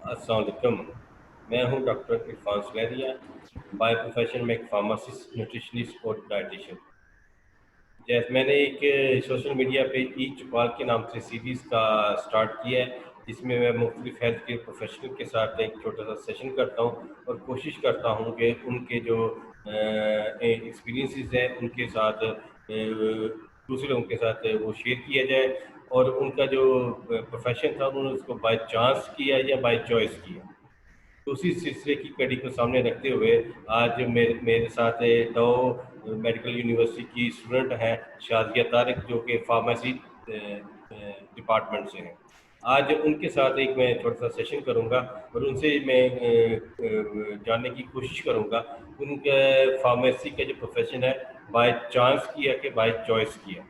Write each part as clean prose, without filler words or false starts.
السلام علیکم. میں ہوں ڈاکٹر عرفان سلیریا. بائی پروفیشن میں ایک فارماسسٹ نیوٹریشنسٹ اور ڈائٹیشین. جیسے میں نے ایک سوشل میڈیا پہ ای چپال کے نام سے سیریز کا سٹارٹ کیا ہے، جس میں مختلف ہیلتھ کیئر پروفیشنل کے ساتھ ایک چھوٹا سا سیشن کرتا ہوں اور کوشش کرتا ہوں کہ ان کے جو ایکسپیرینسز ہیں ان کے ساتھ دوسرے لوگوں کے ساتھ وہ شیئر کیا جائے، اور ان کا جو پروفیشن تھا انہوں نے اس کو بائی چانس کیا یا بائی چوائس کیا. تو اسی سلسلے کی کڑی کو سامنے رکھتے ہوئے آج میرے ساتھ دو میڈیکل یونیورسٹی کی اسٹوڈنٹ ہیں، شازیہ طارق جو کہ فارمیسی ڈپارٹمنٹ سے ہیں. آج ان کے ساتھ ایک میں چھوٹا سا سیشن کروں گا اور ان سے میں جاننے کی کوشش کروں گا ان کے فارمیسی کا جو پروفیشن ہے بائی چانس کیا کہ بائی چوائس کیا.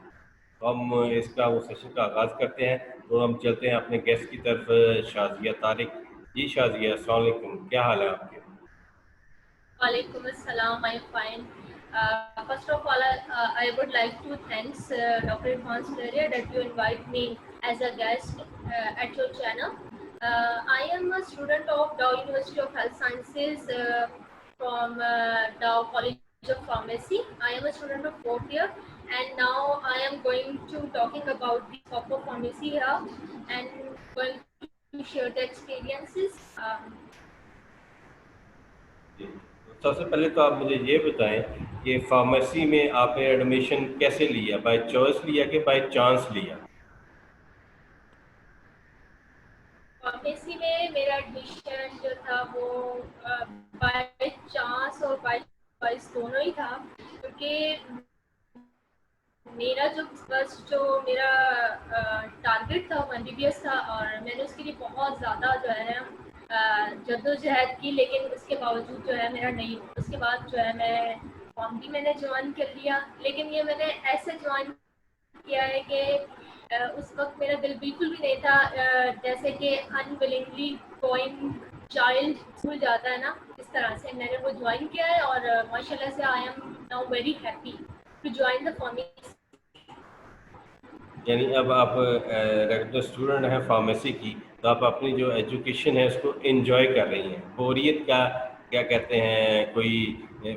تو ہم اس کا وہ سیشن کا آغاز کرتے ہیں. تو ہم چلتے ہیں اپنے گیسٹ کی طرف. شازیہ طارق. جی شازیہ، السلام علیکم، کیا حال ہے آپ کے؟ Walaikum assalam. I'm fine. First of all, I would like to thanks Dr. Irfan Suleria that you invite me as a guest at your channel. I am a student of Dow University of Health Sciences from Dow College of Pharmacy. I am a student of 4th year, and now I am going to talking about the scope of pharmacy here and going to share the experiences. سب سے پہلے تو آپ مجھے یہ بتائیں کہ pharmacy میں آپ نے ایڈمیشن کیسے لیا؟ بائی چوائس لیا کہ بائی چانس لیا؟ فارمیسی میں میرا ایڈمیشن جو تھا وہ بائی چانس اور بائی چوائس دونوں ہی تھا، کیونکہ میرا جو میرا ٹارگیٹ تھا وہ MBBS تھا، اور میں نے اس کے لیے بہت زیادہ جو ہے جدوجہد کی، لیکن اس کے باوجود جو ہے میرا نہیں. اس کے بعد جو ہے فارم بھی میں نے جوائن کر لیا، لیکن یہ میں نے ایسے جوائن کیا ہے کہ اس وقت میرا دل بالکل بھی نہیں تھا، جیسے کہ انولنگلی گوئنگ چائلڈ اسکول جاتا ہے نا، اس طرح سے میں نے وہ جوائن کیا ہے، اور ماشاء اللہ سے I am now very happy to join the pharmacy. یعنی اب آپ ریگولر اسٹوڈنٹ ہیں فارمیسی کی، تو آپ اپنی جو ایجوکیشن ہے اس کو انجوائے کر رہی ہیں. بوریت کا کیا کہتے ہیں کوئی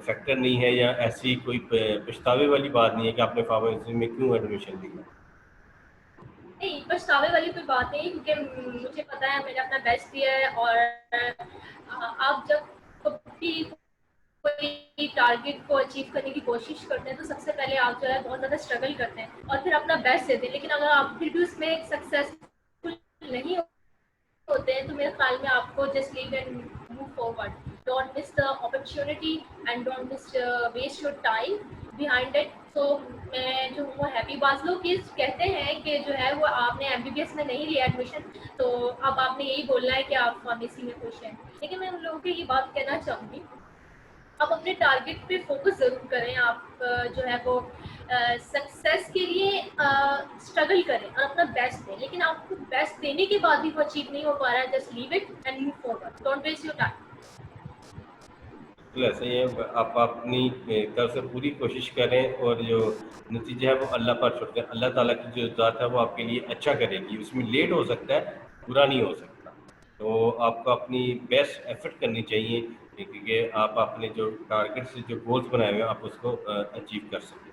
فیکٹر نہیں ہے، یا ایسی کوئی پچھتاوے والی بات نہیں ہے کہ آپ نے فارمیسی میں کیوں ایڈمیشن لیا؟ نہیں، پچھتاوے والی کوئی بات نہیں، کیونکہ مجھے پتا ہے میں نے اپنا بیسٹ دیا ہے، اور آپ جب بھی کوئی ٹارگیٹ کو اچیو کرنے کی کوشش کرتے ہیں تو سب سے پہلے آپ جو ہے بہت زیادہ اسٹرگل کرتے ہیں اور پھر اپنا بیسٹ دیتے ہیں، لیکن اگر آپ پھر بھی اس میں سکسیسفل نہیں ہوتے ہیں تو میرے خیال میں آپ کو just leave and move forward. Don't miss the opportunity and don't miss waste your time behind it. So میں جو ہوں وہ ہیپی. بعض لوگ یہ کہتے ہیں کہ جو ہے وہ آپ نے MBBS میں نہیں لیا ایڈمیشن تو اب آپ نے یہی بولنا ہے کہ آپ فارمیسی میں خوش ہیں، لیکن میں ان لوگوں کو یہ بات کہنا چاہوں گی آپ اپنے ٹارگیٹ پہ فوکس ضرور کریں. آپ جو ہے وہ سکسیس کے لیے اسٹرگل کریں اور اپنا بیسٹ دیں، لیکن آپ کو بیسٹ دینے کے بعد بھی وہ اچیو نہیں ہو پا رہا ہے، just leave it and move forward. Don't waste your time. بالکل ایسا ہی ہے. آپ اپنی طرف سے پوری کوشش کریں اور جو نتیجہ ہے وہ اللہ پر چھوڑ دیں. اللہ تعالیٰ کی جو ذات ہے وہ آپ کے لیے اچھا کرے گی. اس میں لیٹ ہو سکتا ہے، برا نہیں ہو سکتا. تو آپ کو اپنی بیسٹ ایفرٹ کرنی چاہیے کیونکہ آپ اپنے جو ٹارگیٹ سے جو گولز بنائے ہوئے ہیں آپ اس کو اچیو کر سکیں.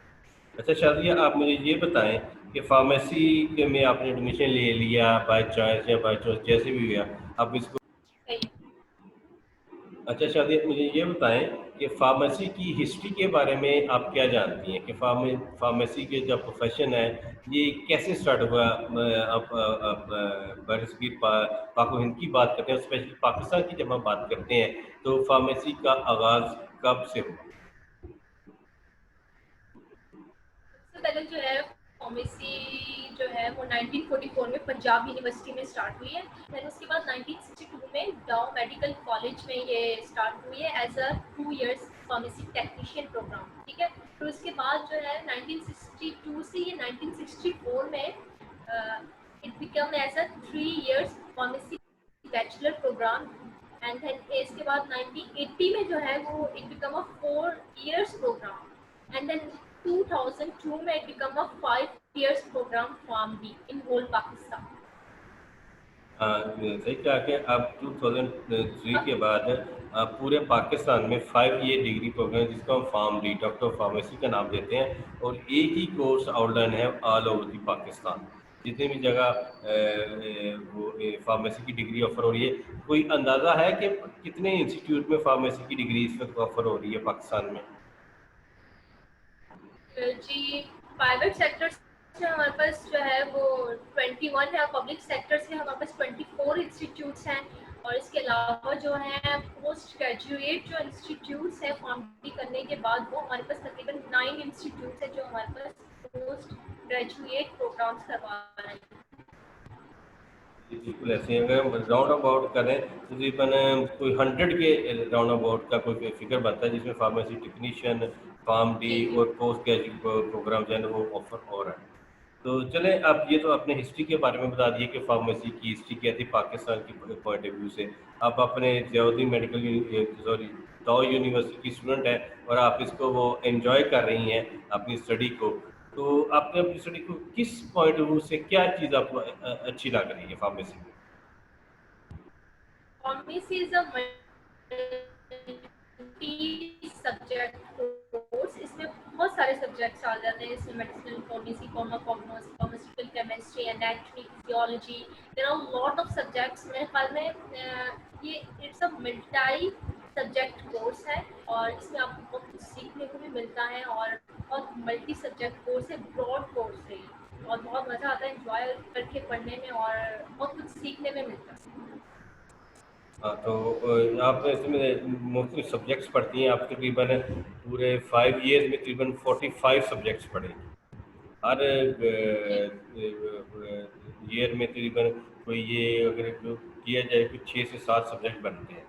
اچھا شازیہ، آپ مجھے یہ بتائیں کہ فارمیسی میں آپ نے ایڈمیشن لے لیا بائی چوائس یا بائی چوائس جیسے بھی ہوا، آپ اس کو اچھا شادی مجھے یہ بتائیں کہ فارمیسی کی ہسٹری کے بارے میں آپ کیا جانتی ہیں کہ فارمیسی کے جو پروفیشن ہے یہ کیسے سٹارٹ ہوا؟ آپ برصغیر پاک و ہند کی بات کرتے ہیں، اسپیشلی پاکستان کی جب ہم بات کرتے ہیں تو فارمیسی کا آغاز کب سے ہوا؟ سب سے پہلے جو ہے فارمیسی جو ہے وہ 1944 میں پنجاب یونیورسٹی میں اسٹارٹ ہوئی ہے. پھر اس کے بعد 1962 میں ڈاؤ میڈیکل کالج میں یہ اسٹارٹ ہوئی ہے as a 2 years pharmacy technician program. ٹھیک ہے، پھر اس کے بعد جو ہے 1962 سے یہ 1964 میں it became as a 3 years pharmacy bachelor program. And then اس کے بعد 1980 میں جو ہے وہ it became a 4 years program. And then 2002 میں became a 5 years program pharm B in whole Pakistan. सही कहा कि अब 2003 के बाद पूरे पाकिस्तान में 5 ईयर डिग्री प्रोग्राम जिसको हम फार्मडी डॉक्टर ऑफ फार्मेसी का नाम देते हैं, और एक ही कोर्स आउटलाइन है ऑल ओवर दी पाकिस्तान। जितनी भी जगह वो फार्मेसी की डिग्री ऑफर हो रही है, कोई अंदाज़ा है कि कितने इंस्टीट्यूट में फार्मेसी की डिग्री इस वक्त ऑफर हो रही है पाकिस्तान में? जी, प्राइवेट सेक्टर से हमारे पास जो है वो 21 है, पब्लिक सेक्टर से हमारे पास 24 इंस्टीट्यूट्स हैं, और इसके अलावा जो है पोस्ट ग्रेजुएट जो इंस्टीट्यूट्स हैं फार्मेसी करने के बाद, वो हमारे पास तकरीबन 9 इंस्टीट्यूट्स हैं जो हमारे पास पोस्ट ग्रेजुएट प्रोग्राम्स करवा रहे हैं। जी, बिल्कुल ऐसे ही अगर हम राउंड अबाउट करें तो तकरीबन कोई 100 के राउंड अबाउट का कोई फिगर बनता है जिसमें फार्मेसी टेक्नीशियन, फार्म डी जी जी और पोस्ट ग्रेजुएट प्रोग्राम जो है ना वो ऑफर हो रहा है। तो चलें, आप ये तो अपने हिस्ट्री के बारे में बता दिए कि फार्मेसी की हिस्ट्री क्या थी पाकिस्तान की पॉइंट ऑफ व्यू से। आप अपने ज़ियाउद्दीन सॉरी दाऊ यूनिवर्सिटी की स्टूडेंट हैं और आप इसको वो एंजॉय कर रही हैं अपनी स्टडी को। तो आपने अपनी स्टडी को किस पॉइंट ऑफ व्यू से क्या चीज़ आपको अच्छी लग रही है फार्मेसी में? Pharmacy is a multi subject course, इसमें बहुत सारे सब्जेक्ट्स आ जाते हैं। इसमें medicinal pharmacy, pharmacognosy, pharmaceutical chemistry, anatomy, physiology, there are lot of subjects. मेरे ख्याल में ये it's a multi subject course है, और इसमें आपको बहुत कुछ सीखने को भी मिलता है, और बहुत मल्टी सब्जेक्ट कोर्स है, ब्रॉड कोर्स है ये, और बहुत मज़ा आता है एंजॉय करके पढ़ने में, और बहुत कुछ सीखने में मिलता है। हाँ, तो आप इसमें मुख्तलिफ सब्जेक्ट्स पढ़ती हैं। आप तकरीबन पूरे 5 ईयर्स में तकरीबन 45 सब्जेक्ट्स पढ़ेंगी। हर जी ईयर में तकरीबन कोई ये अगर किया जाए कुछ 6 से 7 सब्जेक्ट बनते हैं,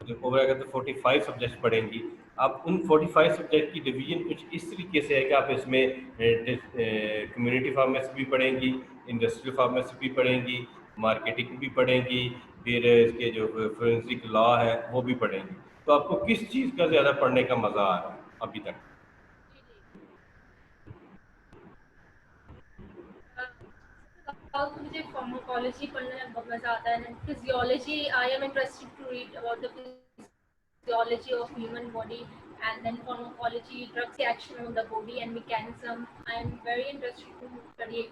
तो ओवर अगर तो 45 सब्जेक्ट्स पढ़ेंगी। आप उन 45 सब्जेक्ट की डिवीजन कुछ इस तरीके से है कि आप इसमें कम्युनिटी फार्मेसी भी पढ़ेंगी, इंडस्ट्रियल फार्मेसी भी पढ़ेंगी, मार्केटिंग भी पढ़ेंगी, फिर इसके जो फोरेंसिक लॉ है वो भी पढ़ेंगी। तो आपको किस चीज़ का ज़्यादा पढ़ने का मज़ा आ रहा है अभी तक? जी जी। अब मुझे फार्माकोलॉजी पढ़ने में बहुत मज़ा आता है। Physiology, I am interested to read about the physiology of human body, and then pharmacology, drugs action on the body and mechanism. I am very interested to study.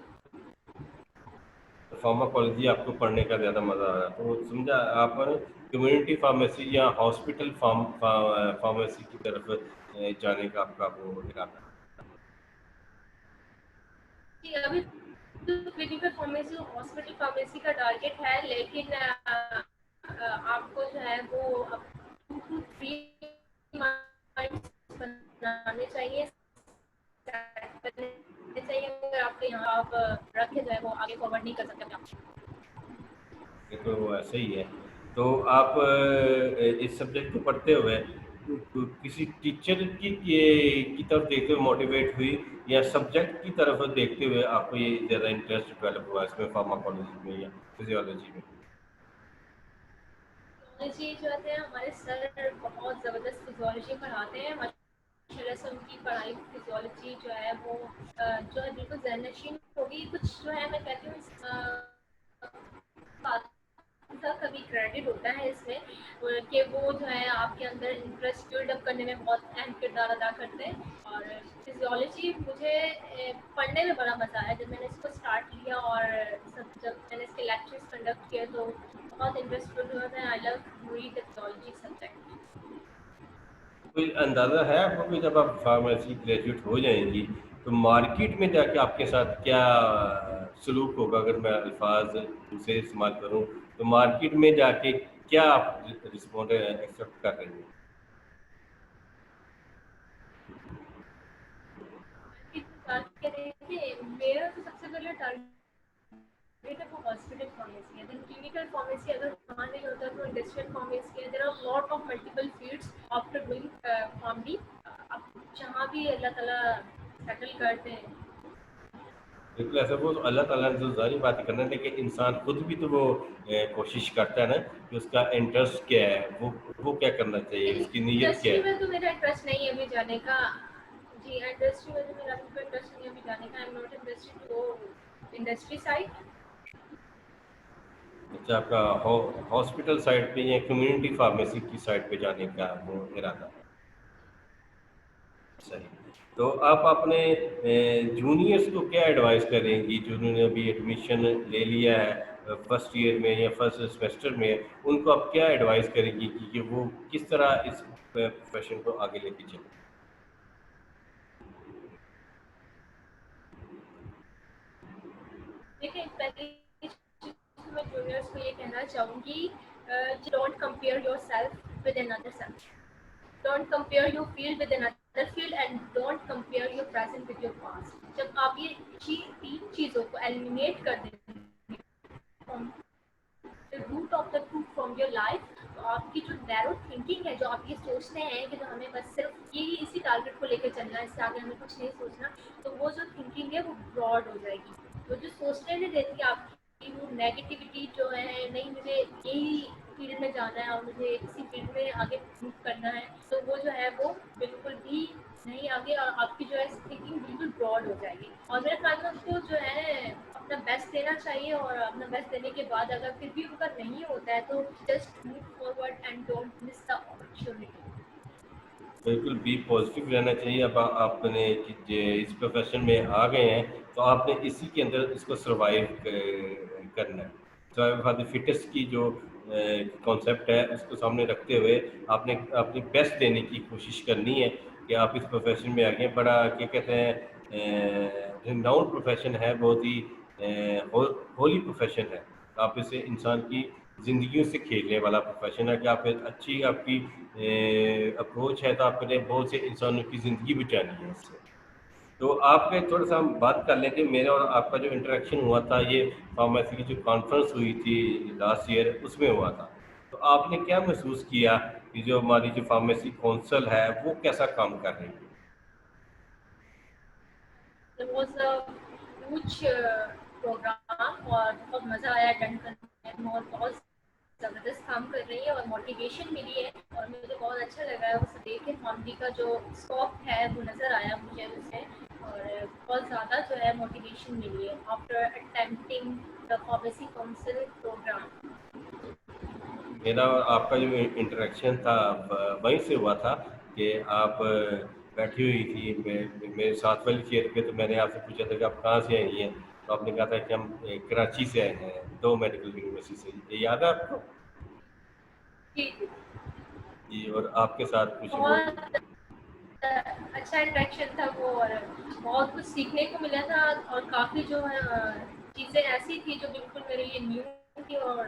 तो फार्माकोलॉजी आपको पढ़ने का ज़्यादा मज़ा आ रहा है, तो समझा आप कम्युनिटी फार्मेसी या हॉस्पिटल फार्मेसी की तरफ जाने का आपका वो इरादा है? जी, अभी तो क्लिनिकल फार्मेसी और हॉस्पिटल फार्मेसी का टारगेट है, लेकिन आपको जो है वो अब 2 to 3 मंथ्स बनाने चाहिए, करने चाहिए। अगर आपके यहाँ आप रखे जो है वो आगे फॉरवर्ड नहीं कर सकते अपने आप। ये तो वो ऐसे ही है। तो आप इस सब्जेक्ट को पढ़ते हुए किसी टीचर की तरफ देखते हुए मोटिवेट हुई, या सब्जेक्ट की तरफ देखते हुए आपको ये ज़्यादा इंटरेस्ट डेवलप हुआ इसमें फार्माकोलॉजी में या फिजियोलॉजी में? फिजियोलॉजी जो होते हैं हमारे सर बहुत ज़बरदस्त फिजियोलॉजी पढ़ाते हैं माशाल्लाह से। उनकी पढ़ाई फिजियोलॉजी जो है वो जो है बिल्कुल ज़हननशीन होगी। कुछ जो है मैं कहती हूँ बात का कभी क्रेडिट होता है इसमें, कि वो जो है आपके अंदर इंटरेस्ट बिल्डअप करने में बहुत अहम किरदार अदा करते हैं। और फिजियोलॉजी मुझे पढ़ने में बड़ा मज़ा आया जब मैंने इसको स्टार्ट किया, और सब जब मैंने इसके लेक्चर्स कंडक्ट किए तो बहुत इंटरेस्टफुल हुआ था। I love read the physiology subject. कोई अंदाज़ा है आपको कि जब आप फार्मेसी ग्रेजुएट हो जाएंगी तो मार्केट में जाके आपके साथ क्या सलूक होगा? अगर मैं अल्फाज दूसरे इस्तेमाल करूं तो मार्केट में जाके क्या आप रिस्पॉन्ड एक्सेप्ट कर रही हैं? देखिए, मेरा तो सबसे पहले टारगेट है वो हॉस्पिटल फार्मेसी है, देन क्लिनिकल फार्मेसी अगर वहाँ नहीं होता तो इंडस्ट्रियल फार्मेसी है। There are lot of multiple fields after doing PharmD. आप जहाँ भी अल्लाह ताला सेटल करते हैं। बिल्कुल ऐसा, वो तो अल्लाह ताला ने तो ज़ाहिर बात करना है, लेकिन इंसान खुद भी तो वो कोशिश करता है ना कि उसका इंटरेस्ट क्या है, वो क्या करना चाहिए, उसकी नीयत क्या इंडस्ट्री है। में तो मेरा इंटरेस्ट नहीं है अभी जाने का। जी, इंडस्ट्री में तो मेरा बिल्कुल इंटरेस्ट नहीं है अभी जाने का। I am not interested to go industry side. अच्छा, आपका हॉस्पिटल साइड पे या कम्युनिटी फार्मेसी की साइड पे जाने का वो इरादा है? सही। तो आप अपने जूनियर्स को क्या एडवाइस करेंगी जिन्होंने अभी एडमिशन ले लिया है फर्स्ट ईयर में या फर्स्ट सेमेस्टर में, उनको आप क्या एडवाइस करेंगी कि वो किस तरह इस प्रोफेशन को आगे लेके चलें? देखिए, पहली चीज़ तो मैं जूनियर्स को ये कहना चाहूँगी, don't compare yourself with another self. Don't compare your field with another field and don't compare your present with your past. जब आप ये तीन चीज़ों को एलिमिनेट कर देंगे from the root of the truth from your life, तो आपकी जो नैरो थिंकिंग है, जो आप ये सोचते हैं कि जो हमें बस सिर्फ ये इसी टारगेट को लेकर चलना है, इससे आगे हमें कुछ नहीं सोचना, तो वो जो थिंकिंग है वो ब्रॉड हो जाएगी। तो जो सोचने नहीं देती आपकी वो नेगेटिविटी जो है, नहीं मुझे यही फील्ड में जाना है और मुझे इसी फील्ड में आगे मूव करना है, तो वो जो है वो बिल्कुल भी नहीं आगे, और आपकी जो है थिंकिंग बिल्कुल ब्रॉड हो जाएगी। और मेरे ख्याल में उसको जो है अपना बेस्ट देना चाहिए, और अपना बेस्ट देने के बाद अगर फिर भी उनका नहीं होता है तो just move forward and don't miss the opportunity. बिल्कुल बी पॉजिटिव रहना चाहिए। अब आपने इस प्रोफेशन में आ गए हैं तो आपने इसी के अंदर इसको सर्वाइव करना है। सर्वाइव फॉर द फिटेस्ट की जो कॉन्सेप्ट है उसको सामने रखते हुए आपने अपनी बेस्ट देने की कोशिश करनी है कि आप इस प्रोफेशन में आ गए। बड़ा क्या कहते हैं रिनाउंड प्रोफेशन है, बहुत ही होली प्रोफेशन है। आप इसे इंसान की ज़िंदगियों से खेलने वाला प्रोफेशन है कि आप एक अच्छी आपकी अप्रोच है तो आपने बहुत से इंसानों की ज़िंदगी बचानी है इससे। तो आपके थोड़ा सा हम बात कर लें कि मेरा और आपका जो इंटरेक्शन हुआ था ये फार्मेसी की जो कॉन्फ्रेंस हुई थी लास्ट ईयर उसमें हुआ था। तो आपने क्या महसूस किया कि जो हमारी जो फार्मेसी काउंसिल है वो कैसा काम कर रही है? It was a huge program और बहुत मज़ा आया अटेंड करने में, और बहुत ज़बरदस्त काम कर रही है और मोटिवेशन मिली है, और मुझे बहुत अच्छा लगा है उसे देख के। फैमिली का जो स्कोप है वो नज़र आया मुझे उससे, और बहुत ज़्यादा जो है मोटिवेशन मिली है after attempting the pharmacy council program. मेरा और आपका जो इंटरेक्शन था वहीं से हुआ था कि आप बैठी हुई थी मेरे साथ वाली चेयर पे, तो मैंने आपसे पूछा था कि आप कहाँ से आई हैं, तो आपने कहा था कि हम कराची से आए हैं, दो मेडिकल यूनिवर्सिटी से। ये याद है आपको? जी जी। जी, और आपके साथ कुछ वो बहुत अच्छा इंटरेक्शन था वो, और बहुत कुछ सीखने को मिला था, और काफ़ी जो है चीज़ें ऐसी थी जो बिल्कुल मेरे लिए न्यू थी, और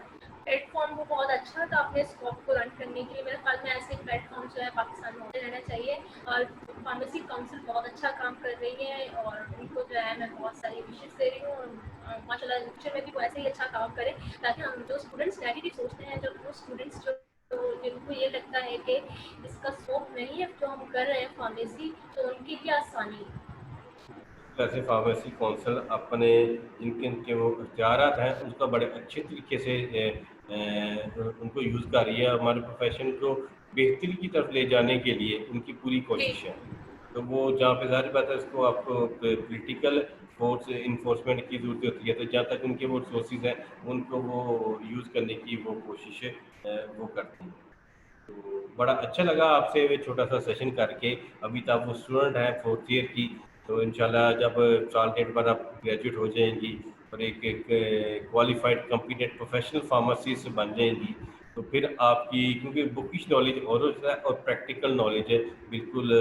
प्लेटफॉर्म वो बहुत अच्छा था अपने स्कोप को रन करने के लिए। मेरे ख्याल में ऐसे प्लेटफॉर्म जो है पाकिस्तान में होते रहना चाहिए, और फार्मेसी काउंसिल बहुत अच्छा काम कर रही है, और उनको जो है मैं बहुत सारी विशेष दे रही हूँ, और माशाल्लाह फ्यूचर में भी वो ऐसे ही अच्छा काम करें, ताकि हम जो स्टूडेंट्स नेगेटिव सोचते हैं, जो वो स्टूडेंट्स जो तो जिनको ये लगता है कि इसका स्कोप नहीं है जो हम कर रहे हैं फार्मेसी, तो उनकी भी आसानी है। ऐसे फार्मेसी काउंसिल अपने जिनके इनके वो इख्तियारात हैं उसका बड़े अच्छे तरीके से उनको यूज़ कर रही है। हमारे प्रोफेशन को बेहतरी की तरफ ले जाने के लिए उनकी पूरी जी कोशिश है। तो वो जहाँ पे ज़ाहिर बात है उसको आपको पॉलिटिकल फोर्स इन्फोर्समेंट की ज़रूरत होती है, तो जहाँ तक उनके वो सोर्सेज हैं उनको वो यूज़ करने की वो कोशिश वो करती हैं। तो बड़ा अच्छा लगा आपसे वो छोटा सा सेशन करके। अभी तो आप वो स्टूडेंट हैं फोर्थ ईयर की, तो इंशाल्लाह जब साल डेट पर आप ग्रेजुएट हो जाएंगी और एक क्वालिफाइड कॉम्पिटेंट प्रोफेशनल फार्मासिस्ट बन जाएंगी, तो फिर आपकी क्योंकि बुकिश नॉलेज और होता है और प्रैक्टिकल नॉलेज बिल्कुल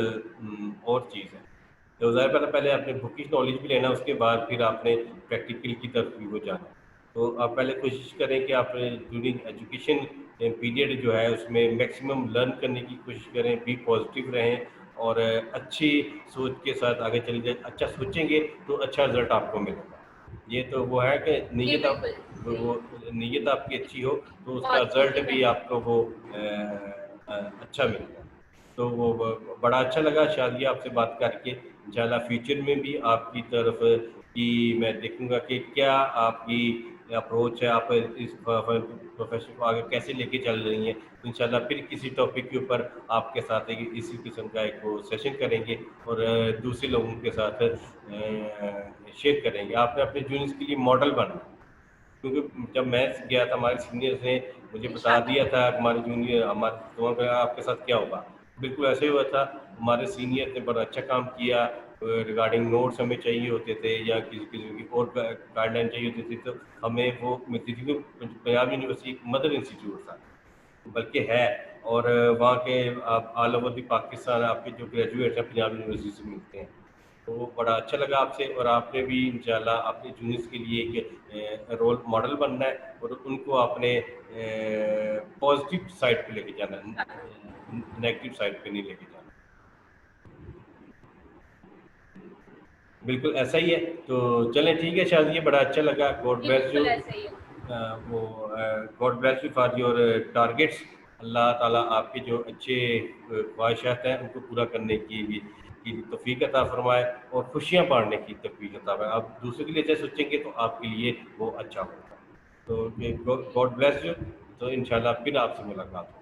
और चीज़ है। तो ज़ाहिर बात है पहले आपने बुकिश नॉलेज भी लेना, उसके बाद फिर आपने प्रैक्टिकल की तरफ भी वो जाना। तो आप पहले कोशिश करें कि आप ड्यूरिंग एजुकेशन पीरियड जो है उसमें मैक्सिमम लर्न करने की कोशिश करें, बी पॉजिटिव रहें और अच्छी सोच के साथ आगे चले जाएँ। अच्छा सोचेंगे तो अच्छा रिज़ल्ट आपको मिलेगा। ये तो वो है कि जी नीयत आप बिल्कुल वो सही। नीयत आपकी अच्छी हो तो उसका बहुत रिज़ल्ट भी कॉम्प्लीमेंट। आपको वो अच्छा मिलेगा। तो वो बड़ा अच्छा लगा शादी आपसे बात करके। इंशाल्लाह फ्यूचर में भी आपकी तरफ की मैं देखूंगा कि क्या आपकी अप्रोच है, आप इस प्रोफेशन को आगे कैसे लेके चल रही हैं। तो इंशाल्लाह फिर किसी टॉपिक के ऊपर आपके साथ एक इसी किस्म का एक वो सेशन करेंगे और दूसरे लोगों के साथ शेयर करेंगे। आपने अपने जूनियर्स के लिए मॉडल बनना है। کیونکہ جب میں گیا تھا ہمارے سینئرس نے مجھے بتا انشاءاللہ دیا تھا ہمارے جونیئر ہمارے تمہوں کا آپ کے ساتھ کیا ہوگا، بالکل ایسے ہی ہوا تھا. ہمارے سینئر نے بڑا اچھا کام کیا ریگارڈنگ نوٹس ہمیں چاہیے ہوتے تھے یا کسی کی اور گائیڈ لائن چاہیے ہوتی تھی تو ہمیں وہ ملتی تھی. پنجاب یونیورسٹی ایک مدر انسٹیٹیوٹ تھا بلکہ ہے، اور وہاں کے آپ آل اوور دی پاکستان آپ کے جو گریجویٹ ہیں پنجاب یونیورسٹی سے ملتے ہیں. تو بڑا اچھا لگا آپ سے، اور آپ نے بھی انشاءاللہ اپنے جونیئرس کے لیے ایک رول ماڈل بننا ہے اور ان کو اپنے پازیٹیو سائڈ پہ لے کے جانا ہے، نیگیٹو سائڈ پہ نہیں لے کے جانا. بالکل ایسا ہی ہے. تو چلیں ٹھیک ہے شاذیہ، بڑا اچھا لگا. گاڈ جی بلیس یو. بالکل ایسا ہی ہے. وہ God bless you for your targets. اللہ تعالیٰ آپ کے جو اچھے خواہشات ہیں ان کو پورا کرنے کی توفیق عطا فرمائے اور خوشیاں بانٹنے کی توفیق عطا فرمائے. آپ دوسرے کے لیے اچھا سوچیں گے تو آپ کے لیے وہ اچھا ہوگا. تو گاڈ بلیس یو. تو انشاءاللہ پھر آپ سے ملاقات